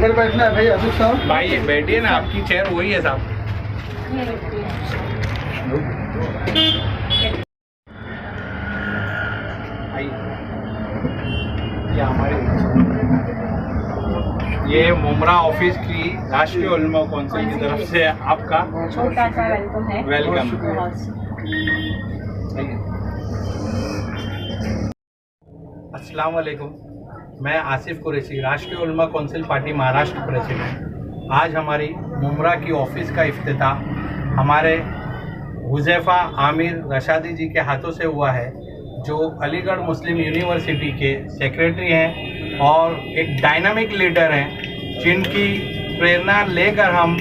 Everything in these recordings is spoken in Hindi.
किधर बैठना है भाई आसिफ साहब? भाई बैठिए ना, आपकी चेयर वही है साहब। ये मुमरा ऑफिस की राष्ट्रीय उलमा कौंसिल की तरफ से आपका छोटा सा वेलकम है। वेलकम। अस्सलाम वालेकुम, मैं आसिफ कुरैशी, राष्ट्रीय उलमा कौंसिल पार्टी महाराष्ट्र प्रेसिडेंट। आज हमारी मुमरा की ऑफिस का इफ्तिताह हमारे हुज़ैफा आमिर रशादी जी के हाथों से हुआ है, जो अलीगढ़ मुस्लिम यूनिवर्सिटी के सेक्रेटरी हैं और एक डायनामिक लीडर हैं, जिनकी प्रेरणा लेकर हम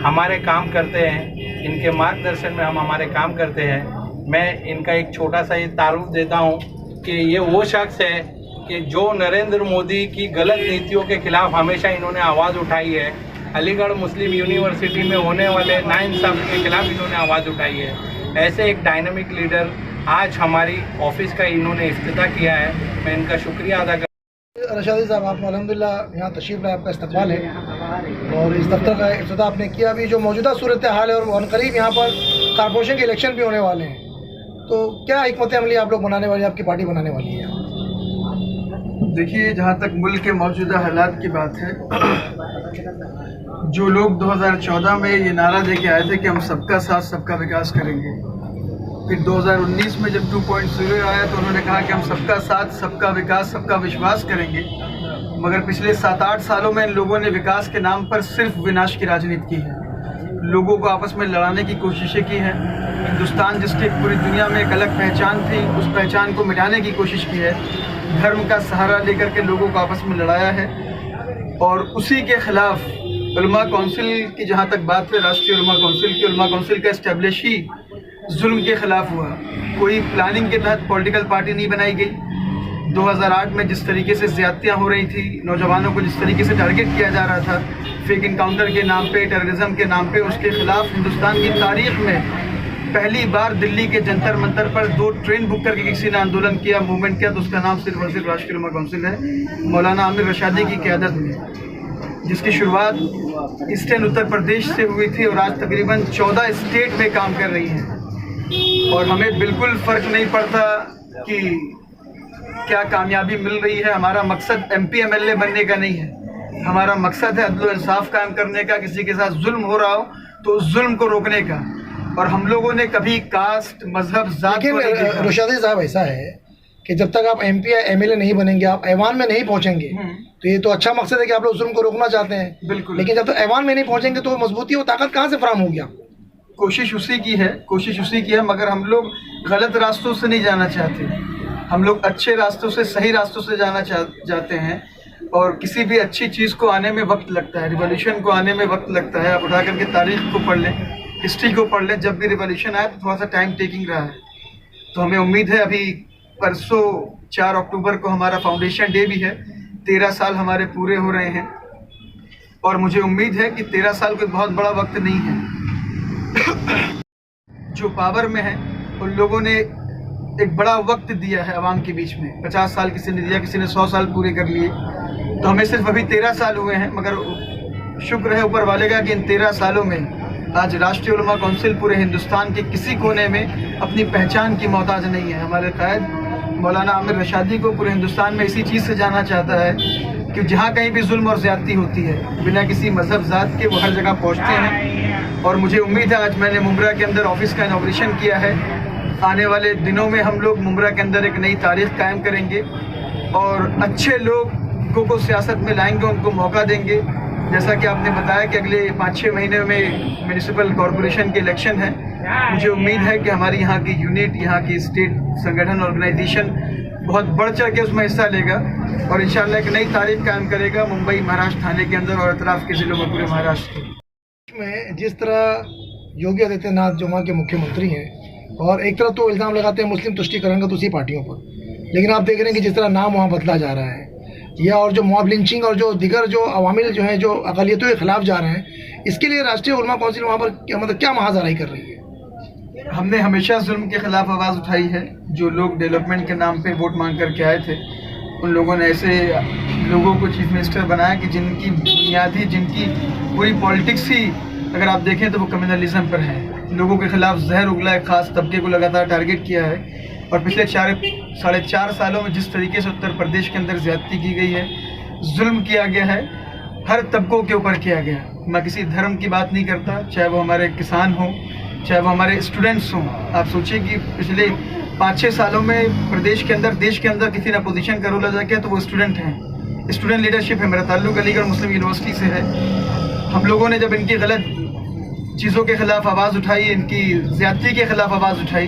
हमारे काम करते हैं। इनके मार्गदर्शन में हम हमारे काम करते हैं। मैं इनका एक छोटा सा ये तारुफ देता हूँ कि ये वो शख्स है कि जो नरेंद्र मोदी की गलत नीतियों के खिलाफ हमेशा इन्होंने आवाज़ उठाई है। अलीगढ़ मुस्लिम यूनिवर्सिटी में होने वाले नाइंसाफ़ी के खिलाफ इन्होंने आवाज़ उठाई है। ऐसे एक डायनामिक लीडर आज हमारी ऑफिस का इन्होंने इफ्तिताह किया है। मैं इनका शुक्रिया अदा कर। रशादी साहब, आप अल्हम्दुलिल्लाह यहाँ तशरीफ़ लाए, आपका इस्तकबाल है और इस दफ्तर का इफ्तिताह आपने किया। अभी जो मौजूदा सूरत हाल है और करीब यहाँ पर कॉर्पोरेशन के इलेक्शन भी होने वाले हैं, तो क्या हिकमत अमली आप लोग बनाने वाले, आपकी पार्टी बनाने वाली है? देखिए, जहाँ तक मुल्क के मौजूदा हालात की बात है, जो लोग 2014 में ये नारा दे के आए थे कि हम सबका साथ सबका विकास करेंगे, फिर 2019 में जब 2.0 आया तो उन्होंने कहा कि हम सबका साथ सबका विकास सबका विश्वास करेंगे, मगर पिछले 7-8 सालों में इन लोगों ने विकास के नाम पर सिर्फ विनाश की राजनीति की है। लोगों को आपस में लड़ाने की कोशिशें की हैं। हिंदुस्तान जिसकी पूरी दुनिया में एक अलग पहचान थी, उस पहचान को मिटाने की कोशिश की है। धर्म का सहारा लेकर के लोगों को आपस में लड़ाया है और उसी के खिलाफ उलमा कौंसिल की जहाँ तक बात है, राष्ट्रीय उलमा कौंसिल की, उलमा कौंसिल का इस्टेब्लिश ही जुल्म के खिलाफ हुआ। कोई प्लानिंग के तहत पॉलिटिकल पार्टी नहीं बनाई गई। 2008 में जिस तरीके से ज़्यादतियाँ हो रही थी, नौजवानों को जिस तरीके से टारगेट किया जा रहा था फेक इनकाउंटर के नाम पे, टेररिज्म के नाम पे, उसके खिलाफ हिंदुस्तान की तारीख में पहली बार दिल्ली के जंतर मंतर पर 2 ट्रेन बुक करके किसी ने आंदोलन किया, मूवमेंट किया, तो उसका नाम सिर्फ और सिर्फ राष्ट्रीय उलमा कौंसिल है, मौलाना आमिर रशादी की क़यादत में, जिसकी शुरुआत ईस्टर्न उत्तर प्रदेश से हुई थी और आज तकरीबन 14 स्टेट में काम कर रही हैं। और हमें बिल्कुल फ़र्क नहीं पड़ता कि क्या कामयाबी मिल रही है। हमारा मकसद MP MLA बनने का नहीं है, हमारा मकसद है अदल इंसाफ कायम करने का। किसी के साथ जुल्म हो रहा हो तो उस जुल्म को रोकने का। और हम लोगों ने कभी कास्ट, मजहब, जात को नहीं देखा। रशादी साहब, ऐसा है कि जब तक आप MP या MLA नहीं बनेंगे, आप ऐवान में नहीं पहुंचेंगे, तो ये तो अच्छा मकसद है कि आप लोग जुल्म को रोकना चाहते हैं, बिल्कुल। लेकिन जब तक ऐवान में नहीं पहुंचेंगे तो मजबूती और ताकत कहाँ से फराम होगी? कोशिश उसी की है, मगर हम लोग गलत रास्तों से नहीं जाना चाहते। हम लोग अच्छे रास्तों से, सही रास्तों से जाना चाहते हैं। और किसी भी अच्छी चीज़ को आने में वक्त लगता है, रिवॉल्यूशन को आने में वक्त लगता है। आप उठा करके तारीख को पढ़ लें, हिस्ट्री को पढ़ लें, जब भी रिवॉल्यूशन आया तो थोड़ा सा टाइम टेकिंग रहा है। तो हमें उम्मीद है, अभी परसों 4 अक्टूबर को हमारा फाउंडेशन डे भी है, 13 साल हमारे पूरे हो रहे हैं और मुझे उम्मीद है कि 13 साल कोई बहुत बड़ा वक्त नहीं है। जो पावर में है उन लोगों ने एक बड़ा वक्त दिया है आवाम के बीच में। 50 साल किसी ने दिया, किसी ने 100 साल पूरे कर लिए, तो हमें सिर्फ अभी 13 साल हुए हैं। मगर शुक्र है ऊपर वाले का कि इन 13 सालों में आज राष्ट्रीय उलमा कौंसिल पूरे हिंदुस्तान के किसी कोने में अपनी पहचान की मोहताज नहीं है। हमारे कायद मौलाना आमिर रशादी को पूरे हिंदुस्तान में इसी चीज़ से जाना चाहता है कि जहाँ कहीं भी जुल्म और ज़्यादती होती है, बिना किसी मजहब ज़ात के वो हर जगह पहुँचते हैं। और मुझे उम्मीद है, आज मैंने मुमरा के अंदर ऑफिस का इनॉग्रेशन किया है। आने वाले दिनों में हम लोग मुमरा के अंदर एक नई तारीख कायम करेंगे और अच्छे लोगों को सियासत में लाएंगे, उनको मौका देंगे। जैसा कि आपने बताया कि अगले 5-6 महीने में म्यूनिसिपल कॉरपोरेशन के इलेक्शन है। मुझे उम्मीद है कि हमारी यहाँ की यूनिट, यहाँ की स्टेट संगठन, ऑर्गेनाइजेशन बहुत बढ़ चढ़ के उसमें हिस्सा लेगा और इंशाअल्लाह एक नई तारीख कायम करेगा मुंबई, महाराष्ट्र, थाने के अंदर और इतराफ़ के ज़िलों में, पूरे महाराष्ट्र में। जिस तरह योगी आदित्यनाथ जो वहाँ के मुख्यमंत्री हैं, और एक तरफ तो इल्ज़ाम लगाते हैं मुस्लिम तुष्टीकरण का दूसरी पार्टियों पर, लेकिन आप देख रहे हैं कि जिस तरह नाम वहाँ बदला जा रहा है, या और जो मॉब लिंचिंग और जो दिगर जो अवामिल जो हैं, जो अक़लियतों के खिलाफ जा रहे हैं, इसके लिए राष्ट्रीय उलमा कौंसिल वहाँ पर क्या महाजराई कर रही है? हमने हमेशा जुल्म के खिलाफ आवाज़ उठाई है। जो लोग डेवलपमेंट के नाम पे वोट मांग करके आए थे, उन लोगों ने ऐसे लोगों को चीफ मिनिस्टर बनाया कि जिनकी बुनियादी जिनकी पूरी पॉलिटिक्स ही अगर आप देखें तो वो कम्युनलिज्म पर है। लोगों के खिलाफ जहर उगला है, खास तबके को लगातार टारगेट किया है। और पिछले 4.5 सालों में जिस तरीके से उत्तर प्रदेश के अंदर ज्यादती की गई है, जुल्म किया गया है, हर तबकों के ऊपर किया गया। मैं किसी धर्म की बात नहीं करता, चाहे वो हमारे किसान हों, चाहे वो हमारे स्टूडेंट्स हों। आप सोचिए कि पिछले 5-6 सालों में प्रदेश के अंदर, देश के अंदर किसी ने अपोजिशन का रोल अदा किया तो वो स्टूडेंट हैं। स्टूडेंट लीडरशिप है। मेरा ताल्लुक अलीगढ़ मुस्लिम यूनिवर्सिटी से है। हम लोगों ने जब इनकी गलत चीज़ों के खिलाफ आवाज़ उठाई, इनकी ज़्यादती के खिलाफ आवाज़ उठाई,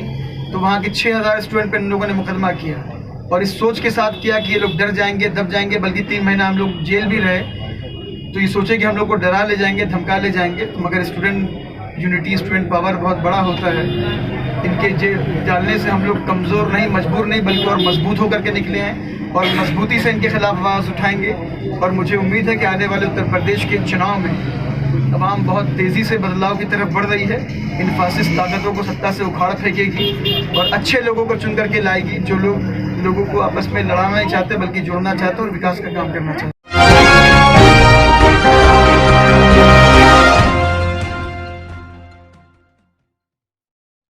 तो वहाँ के 6000 स्टूडेंट पर इन लोगों ने मुकदमा किया और इस सोच के साथ किया कि ये लोग डर जाएंगे, दब जाएंगे। बल्कि 3 महीना हम लोग जेल भी रहे, तो ये सोचे कि हम लोग को डरा ले जाएंगे, धमका ले जाएंगे। तो मगर स्टूडेंट यूनिटी, स्टूडेंट पावर बहुत बड़ा होता है। इनके जेल डालने से हम लोग कमज़ोर नहीं, मजबूर नहीं, बल्कि और मजबूत होकर के निकले हैं और मजबूती से इनके खिलाफ आवाज़ उठाएंगे। और मुझे उम्मीद है कि आने वाले उत्तर प्रदेश के चुनाव में तमाम बहुत तेज़ी से बदलाव की तरफ बढ़ रही है। इन फासिस्ट ताकतों को सत्ता से उखाड़ फेंकेगी और अच्छे लोगों को चुन करके लाएगी, जो लोगों को आपस में लड़ाना नहीं चाहते बल्कि जोड़ना चाहते और विकास का काम करना चाहते।